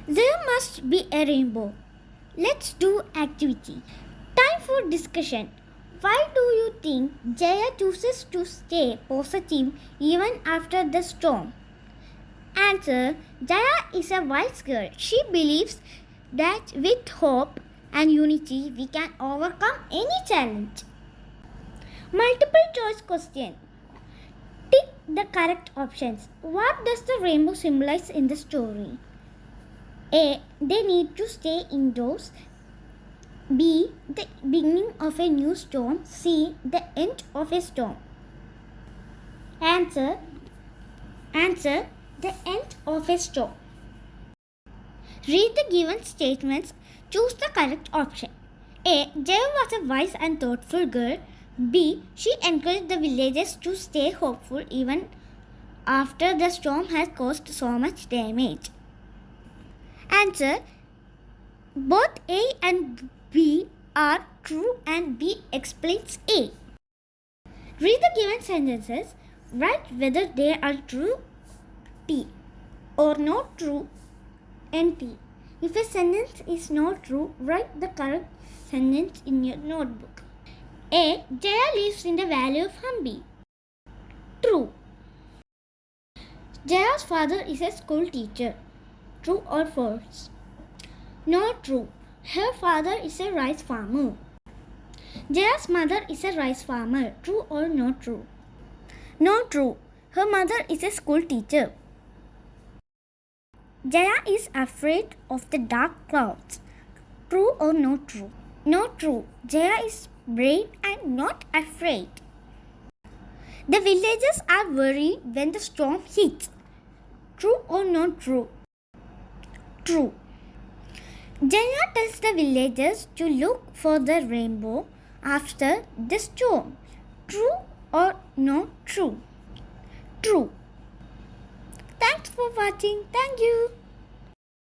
There must be a rainbow. Let's do activity. Time for discussion. Why do you think Jaya chooses to stay positive even after the storm? Answer. Jaya is a wise girl. She believes that with hope and unity we can overcome any challenge. Multiple choice question. Tick the correct options. What does the rainbow symbolize in the story? A. They need to stay indoors. B. The beginning of a new storm. C. The end of a storm. Answer. The end of a storm. Read the given statements. Choose the correct option. A. Jaya was a wise and thoughtful girl. B. She encouraged the villagers to stay hopeful even after the storm has caused so much damage. Answer. Both A and B are true and B explains A. Read the given sentences. Write whether they are true T or not true NT. If a sentence is not true, write the correct sentence in your notebook. A. Jaya lives in the valley of Hampi. True. Jaya's father is a school teacher. True or false? Not true. Her father is a rice farmer. Jaya's mother is a rice farmer. True or not true? Not true. Her mother is a school teacher. Jaya is afraid of the dark clouds. True or not true? Not true. Jaya is brave and not afraid. The villagers are worried when the storm hits. True or not true? True. Jaya tells the villagers to look for the rainbow after the storm. True or not true? True. Thanks for watching. Thank you.